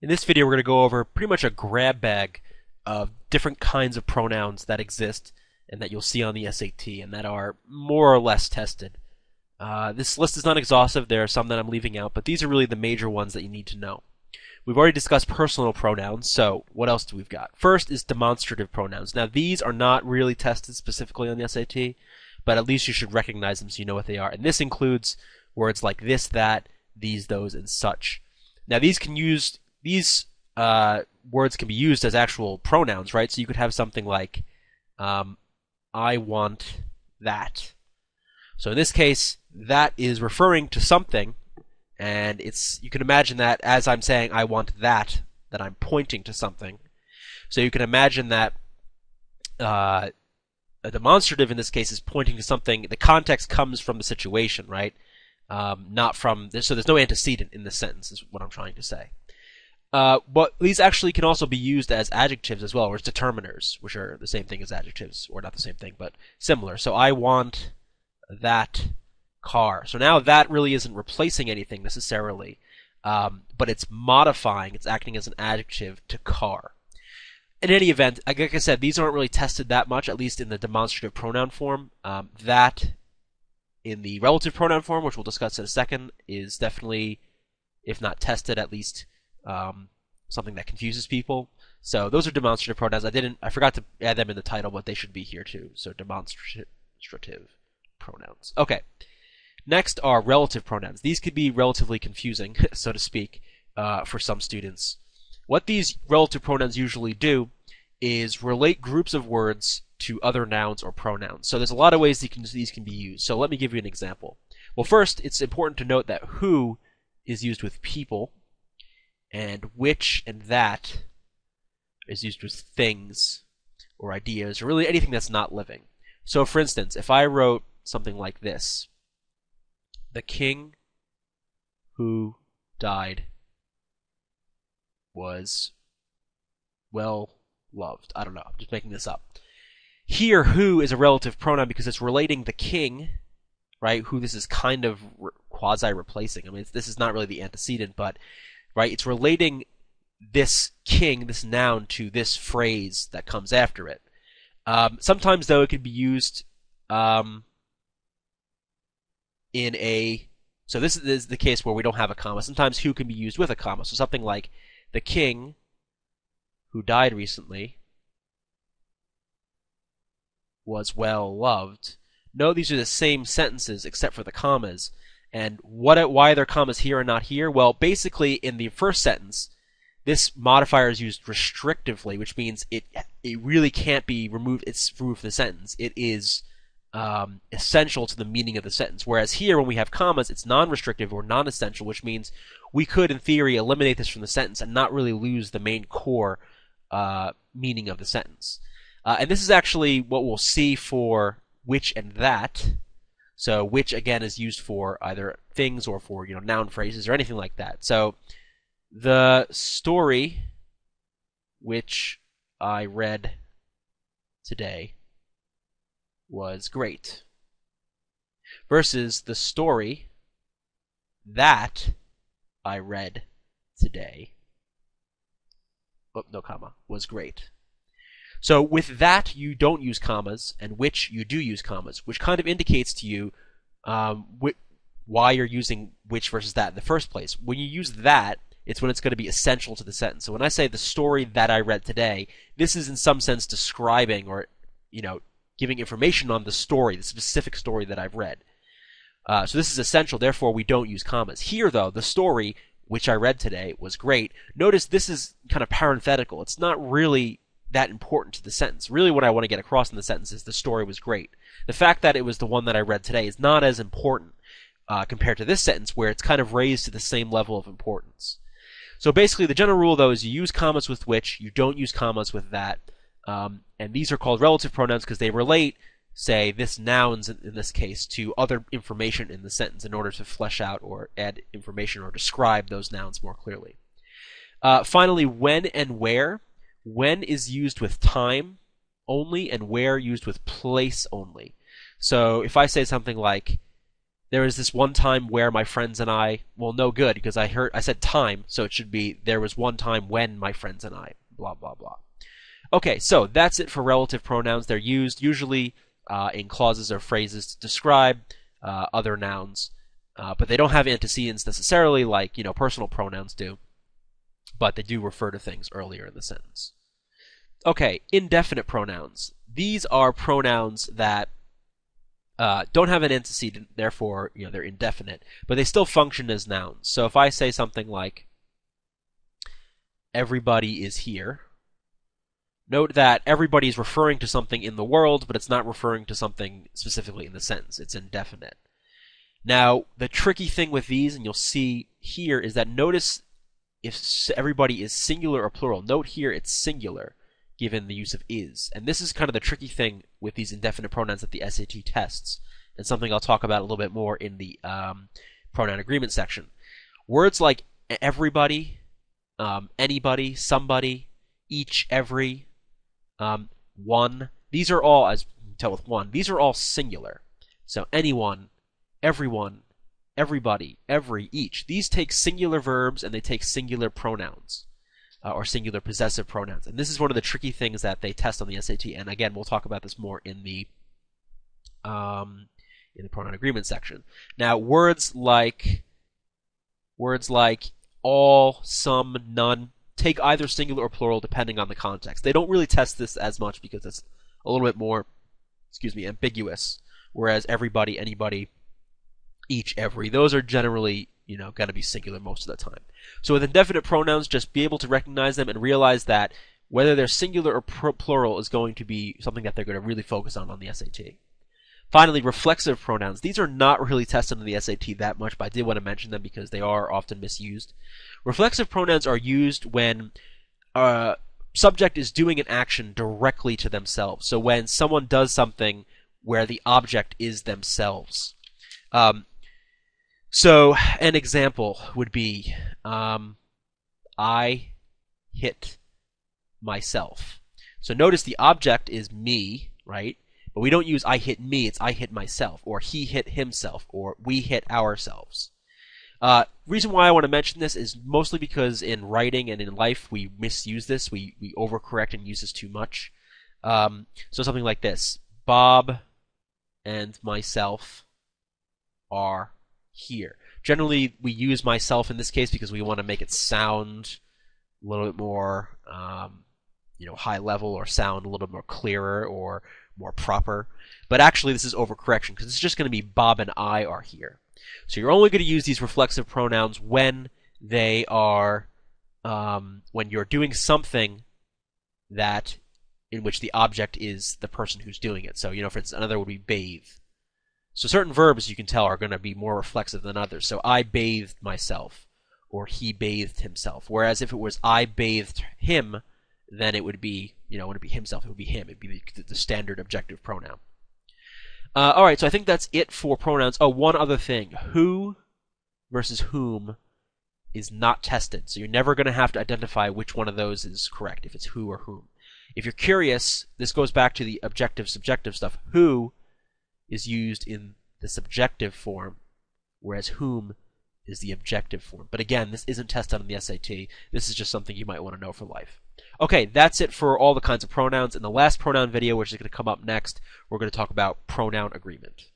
In this video, we're going to go over pretty much a grab bag of different kinds of pronouns that exist and that you'll see on the SAT and that are more or less tested. This list is not exhaustive. There are some that I'm leaving out, but these are really the major ones that you need to know. We've already discussed personal pronouns, so what else do we've got? First is demonstrative pronouns. Now, these are not really tested specifically on the SAT, but at least you should recognize them so you know what they are. And this includes words like this, that, these, those, and such. Now, these words can be used as actual pronouns, right? So you could have something like, I want that. So in this case, that is referring to something, and you can imagine that as I'm saying I want that I'm pointing to something. So you can imagine that a demonstrative in this case is pointing to something. The context comes from the situation, right? Not from this. So there's no antecedent in this sentence, is what I'm trying to say. But these actually can also be used as adjectives as well, or as determiners, which are the same thing as adjectives, or not the same thing, but similar. So I want that car. So now that really isn't replacing anything necessarily, but it's modifying, it's acting as an adjective to car. In any event, like I said, these aren't really tested that much, at least in the demonstrative pronoun form. That in the relative pronoun form, which we'll discuss in a second, is definitely, if not tested, at least something that confuses people. So those are demonstrative pronouns. I forgot to add them in the title, but they should be here too. So demonstrative pronouns. Okay. Next are relative pronouns. These could be relatively confusing, so to speak, for some students. What these relative pronouns usually do is relate groups of words to other nouns or pronouns. So there's a lot of ways these can be used. So let me give you an example. Well, first, it's important to note that who is used with people, and which and that is used with things or ideas, or really anything that's not living. So for instance, if I wrote something like this, the king who died was well loved. I don't know, I'm just making this up. Here, who is a relative pronoun because it's relating the king, right, who this is kind of quasi-replacing. I mean, this is not really the antecedent, but right, it's relating this king, this noun, to this phrase that comes after it. Sometimes, though, it can be used so this is the case where we don't have a comma. Sometimes who can be used with a comma. So something like, the king who died recently was well loved. No, these are the same sentences except for the commas. And why are there commas here and not here? Well, basically, in the first sentence, this modifier is used restrictively, which means it really can't be removed. It's removed from the sentence. It is essential to the meaning of the sentence. Whereas here, when we have commas, it's non-restrictive or non-essential, which means we could, in theory, eliminate this from the sentence and not really lose the main core meaning of the sentence. And this is actually what we'll see for which and that. So which, again, is used for either things or for noun phrases or anything like that. So the story which I read today was great versus the story that I read today, no comma, was great. So with that, you don't use commas, and which you do use commas, which kind of indicates to you why you're using which versus that in the first place. When you use that, it's when it's going to be essential to the sentence. So when I say the story that I read today, this is in some sense describing or giving information on the story, the specific story that I've read. So this is essential, therefore we don't use commas. Here, though, the story which I read today was great. Notice this is kind of parenthetical. It's not really that important to the sentence. Really what I want to get across in the sentence is the story was great. The fact that it was the one that I read today is not as important compared to this sentence, where it's kind of raised to the same level of importance. So basically the general rule, though, is you use commas with which, you don't use commas with that. And these are called relative pronouns because they relate, say, this nouns in this case to other information in the sentence in order to flesh out or add information or describe those nouns more clearly. Finally, when and where. When is used with time only, and where used with place only. So if I say something like, there was this one time where my friends and I, well, no good, because I said time, so it should be there was one time when my friends and I, blah, blah, blah. Okay, so that's it for relative pronouns. They're used usually in clauses or phrases to describe other nouns, but they don't have antecedents necessarily like, personal pronouns do, but they do refer to things earlier in the sentence. Okay, indefinite pronouns. These are pronouns that don't have an antecedent, therefore, they're indefinite, but they still function as nouns. So if I say something like, everybody is here, note that everybody is referring to something in the world, but it's not referring to something specifically in the sentence. It's indefinite. Now, the tricky thing with these, and you'll see here, is that notice if everybody is singular or plural. Note here it's singular, given the use of is. And this is kind of the tricky thing with these indefinite pronouns that the SAT tests, and something I'll talk about a little bit more in the pronoun agreement section. Words like everybody, anybody, somebody, each, every, one, these are all, as you can tell with one, these are all singular. So anyone, everyone, everybody, every, each. These take singular verbs and they take singular pronouns. Or singular possessive pronouns. And this is one of the tricky things that they test on the SAT. And again, we'll talk about this more in the pronoun agreement section. Now, words like all, some, none, take either singular or plural depending on the context. They don't really test this as much because it's a little bit more, ambiguous. Whereas everybody, anybody, each, every, those are generally going to be singular most of the time. So with indefinite pronouns, just be able to recognize them and realize that whether they're singular or plural is going to be something that they're going to really focus on the SAT. Finally, reflexive pronouns. These are not really tested on the SAT that much, but I did want to mention them because they are often misused. Reflexive pronouns are used when a subject is doing an action directly to themselves. So when someone does something where the object is themselves. So an example would be, I hit myself. So notice the object is me, right? But we don't use I hit me, it's I hit myself, or he hit himself, or we hit ourselves. Reason why I want to mention this is mostly because in writing and in life we misuse this, we overcorrect and use this too much. So something like this, Bob and myself are here. Generally, we use myself in this case because we want to make it sound a little bit more, high level, or sound a little bit more clearer or more proper. But actually, this is overcorrection because it's just going to be Bob and I are here. So you're only going to use these reflexive pronouns when they are, when you're doing something that in which the object is the person who's doing it. So, for instance, another would be bathe. So certain verbs, you can tell, are going to be more reflexive than others. So I bathed myself, or he bathed himself. Whereas if it was I bathed him, then it would be, it wouldn't be himself, it would be him. It would be the standard objective pronoun. All right, so I think that's it for pronouns. Oh, one other thing. Who versus whom is not tested. So you're never going to have to identify which one of those is correct, if it's who or whom. If you're curious, this goes back to the objective-subjective stuff. Who is used in the subjective form, whereas whom is the objective form. But again, this isn't tested on the SAT. This is just something you might want to know for life. Okay, that's it for all the kinds of pronouns. In the last pronoun video, which is going to come up next, we're going to talk about pronoun agreement.